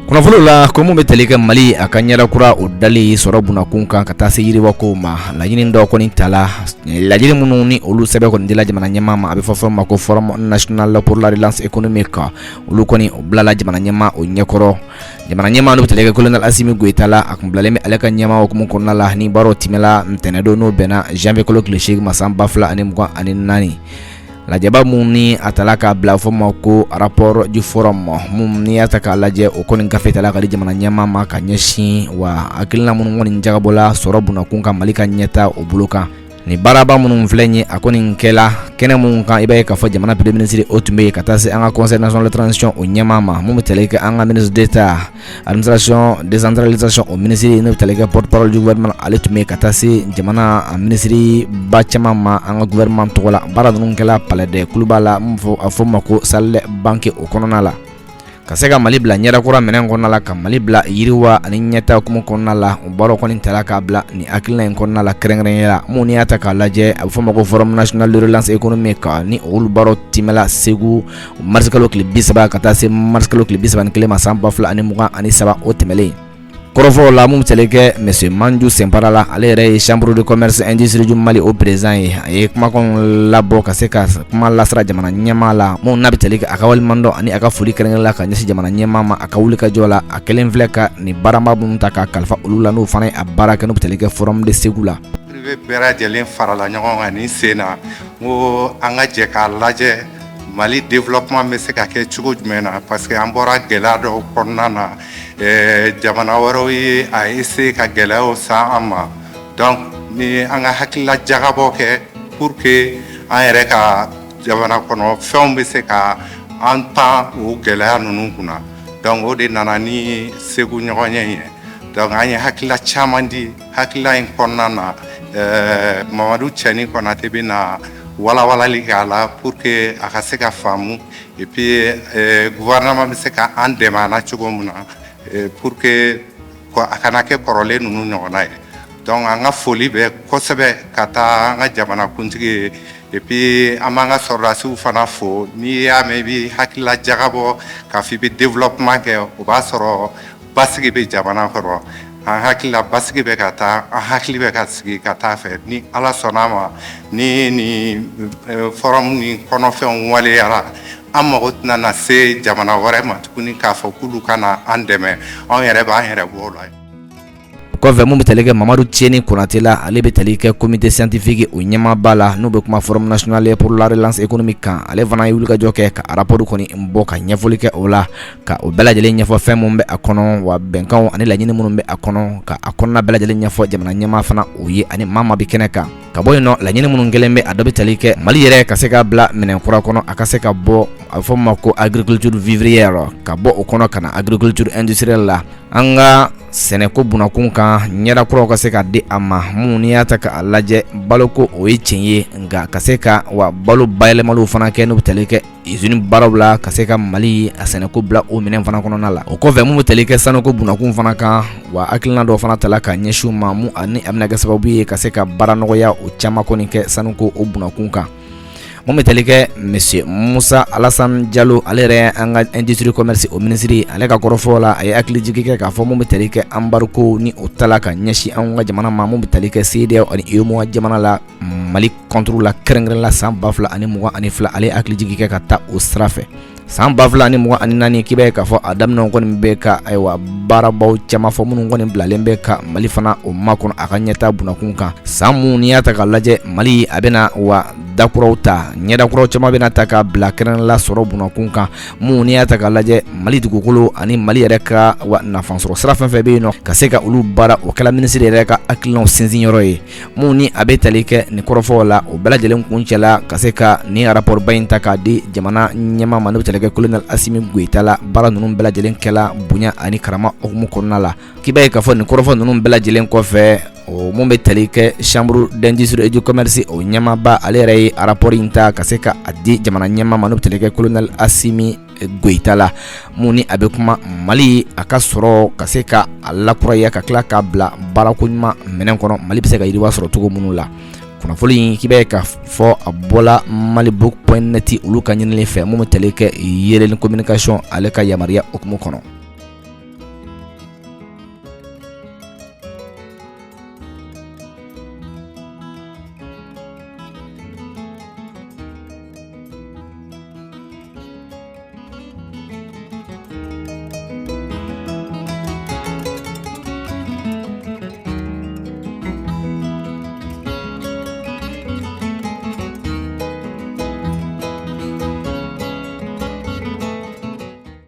Kunnafoni la ko mun bɛ tali kɛ Mali a ka ɲɛdakura o dali sɔrɔ bunakun kan ka taa se yiriwako ma laɲini dɔ kɔni tala laɲini minnu ni olu sɛbɛn kɔni dila jamana ɲɛmaa ma a bɛ fɔ fɛn ma ko Forum National pour la Relance Économique olu kɔni o bilala jamana ɲɛmaa o ɲɛkɔrɔ jamana ɲɛmaa n'o bɛ tali kɛ Colonel Assimi Goïta la a kun bilalen bɛ ale ka ɲɛmaa hukumu kɔnɔna la ni baaraw tɛmɛla ntɛnɛn don n'o bɛnna janvier kalo tile 8 ma san 2024 lajɛba mun ni a tala k'a bila fɔ ma ko rapport du forum mun ni y'a ta k'a lajɛ o kɔni gafe tala ka di jamana ɲɛmaa ma ka ɲɛsin wa hakilina minnu kɔni jagabɔla sɔrɔ bunakun kan Mali ka ɲɛta o bolo kan ni baaraba minnu filɛ ɲe a kɔni kɛla kɛnɛ mun kan i b'a ye k'a fɔ jamana premier ministre o tun bɛ yen ka taa se an ka conseil national de transition o ɲɛmaa ma mun bɛ tali kɛ an ka ministre d'état administration décentralisation o ministre n'o bɛ tali kɛ porte parole du gouvernement ale tun bɛ yen ka taa se jamana ministre ba caman ma an ka gouvernement tɔgɔ la baara ninnu kɛla palais de Kuluba la mun fɔ a fɔ ma ko salle banque o kɔnɔna la ka se ka Mali bila ɲɛdakura minɛn kɔnɔna la ka Mali bila yiriwa ani ɲɛta hukumu kɔnɔna la o baaraw kɔni tala k'a bila ni hakilina in kɔnɔna la kɛrɛnkɛrɛnnenya la mun ni y'a ta k'a lajɛ a bɛ fɔ ma ko Forum National de Relance Économique ni olu baaraw tɛmɛla Segu mars kalo tile 30 ka taa se mars kalo tile 31 ma san 2023 o tɛmɛlen kɔrɔfɔ la mun tɛle kɛ monsieur Manju Senpara la ale yɛrɛ ye chambre de commerce industrie du Mali o président ye a ye kumakanw labɔ ka se ka kuma lasira jamana ɲɛmaa la mun n'a bɛ tɛle kɛ a ka walimandɔ ani a ka foli kɛrɛnkɛrɛnnen la ka ɲɛsin jamana ɲɛmaa ma a ka wuli ka jɔ la a kelen filɛ ka ni baarama minnu ta ka kalifa olu la n'o fana ye a baara kɛ n'o bɛ tɛle kɛ forum de Segu la privé bɛɛ lajɛlen farala ɲɔgɔn kan ni sen na ko an ka jɛ k'a lajɛ Mali développement bɛ se ka kɛ cogo jumɛn na parce que an bɔra gɛlɛya dɔw kɔnɔna na jamana wɛrɛw ye a essayer ka gɛlɛyaw san an ma donc ni an ka hakilila jagabɔ kɛ pour que an yɛrɛ ka jamana kɔnɔ fɛnw bɛ se ka an pan o gɛlɛya ninnu kunna donc o de nana ni Segu ɲɔgɔnye ye donc an ye hakilila caman di hakilila in kɔnɔna na Mamadu Cɛni Konate bɛ na walawalali k'a la pour que a ka se ka faamu et puis gouvernement bɛ se ka an dɛmɛ a la cogo min na pour que a kana kɛ kɔrɔlen ninnu ɲɔgɔnna ye donc an ka foli bɛ kosɛbɛ ka taa an ka jamanakuntigi ye et puis an b'an ka sɔrɔdasiw fana fo n'i y'a mɛn i bɛ hakilila jagabɔ k'a fɔ i bɛ développement kɛ o b'a sɔrɔ basigi bɛ jamana kɔrɔ an hakilila basigi bɛ ka taa an hakili bɛ ka sigi ka taa fɛ ni Ala sɔnna ma ni ni forum ni kɔnɔfɛnw waleyara an mago tɛna na se jamana wɛrɛ ma tuguni k'a fɔ k'olu kana an dɛmɛ anw yɛrɛ b'an yɛrɛ bɔ o la kɔfɛ mun bɛ tali kɛ Mamadu Cɛni Konate la ale bɛ tali kɛ comité scientifique o ɲɛmaaba la n'o bɛ kuma Forum National pour la Relance Économique kan ale fana ye wulikajɔ kɛ ka rapport kɔni bɔ ka ɲɛfɔli kɛ o la ka o bɛɛ lajɛlen ɲɛfɔ fɛn mun bɛ a kɔnɔ wa bɛnkanw ani laɲini minnu bɛ a kɔnɔ ka a kɔnɔna bɛɛ lajɛlen ɲɛfɔ jamana ɲɛmaa fana o ye ani maa bɛ kɛnɛ kan ka bɔ yen nɔ laɲini minnu kɛlen bɛ a dɔ bɛ tali kɛ Mali yɛrɛ ka se ka bila minɛn kura kɔnɔ a ka se ka bɔ a bɛ fɔ ma ko agriculture vivrière ka bɔ o kɔnɔ ka na agriculture industrielle la an ka sɛnɛko bunakun kan ɲɛdakuraw ka se ka di a ma mun ni y'a ta k'a lajɛ baloko o ye tiɲɛ ye nka ka se ka wa balo bayɛlɛmaliw fana kɛ n'o bɛ tali kɛ usine baaraw la ka se ka Mali a sɛnɛko bila o minɛn fana kɔnɔna la o kɔfɛ mun bɛ tali kɛ sanuko bunakun fana kan wa hakilina dɔw fana tala ka ɲɛsin ma mun ani a bɛna kɛ sababu ye ka se ka baara nɔgɔya o caman kɔni kɛ sanuko o bunakun kan mun bɛ tali kɛ monsieur Musa Alassane Diallo ale yɛrɛ an ka industrie commerce o ministre ale ka kɔrɔfɔ la a ye hakili jigi kɛ k'a fɔ mun bɛ tali kɛ embargo ni o tala ka ɲɛsin an ka jamana ma mun bɛ tali kɛ CEDEAO ani UEMOA jamana la Mali contre la kɛrɛnkɛrɛnnen la san 2022 ale ye hakili jigi kɛ ka taa o sira fɛ san 2024 k'i b'a ye k'a fɔ a daminɛ kɔni bɛ ka ayiwa baarabaw caman fɔ minnu kɔni bilalen bɛ ka Mali fana o makɔnɔ a ka ɲɛta bunakun kan san mun n'i y'a ta k'a lajɛ Mali a bɛna wa dakuraw ta ɲɛdakuraw caman bɛna ta ka bila kɛrɛnkɛrɛnnen la sɔrɔ bunakun kan mun n'i y'a ta k'a lajɛ Mali dugukolo ani Mali yɛrɛ ka wa nafansɔrɔ sira fɛn fɛn bɛ yen nɔ ka se ka olu baara o kɛla minisiri yɛrɛ ka hakilinaw sinsin yɔrɔ ye mun ni a bɛ tali kɛ nin kɔrɔfɔw la o bɛɛ lajɛlen kun cɛla ka se ka nin rapport ba in ta k'a di jamana ɲɛmaa ma n'o bɛ tali kɛ Colonel Assimi Goïta la baara ninnu bɛɛ lajɛlen kɛla bonya ani karama hukumu kɔnɔna la k'i b'a ye k'a fɔ nin kɔrɔfɔ ninnu bɛɛ lajɛlen kɔfɛ o mun bɛ tali kɛ chambre d'industrie et du commerce o ɲɛmaaba ale yɛrɛ ye rapport in ta ka se ka a di jamana ɲɛmaa ma n'o bɛ tali kɛ Colonel Assimi Goïta la mun ni a bɛ kuma Mali a ka sɔrɔ ka se ka a lakuraya ka tila k'a bila baarako ɲuman minɛn kɔnɔ Mali bɛ se ka yiriwa sɔrɔ cogo minnu la kunnafoni in k'i b'a ye k'a fɔ a bɔla malibook.net olu ka ɲinini fɛ mun bɛ tali kɛ yɛlɛli communication ale ka yamaruya hukumu kɔnɔ.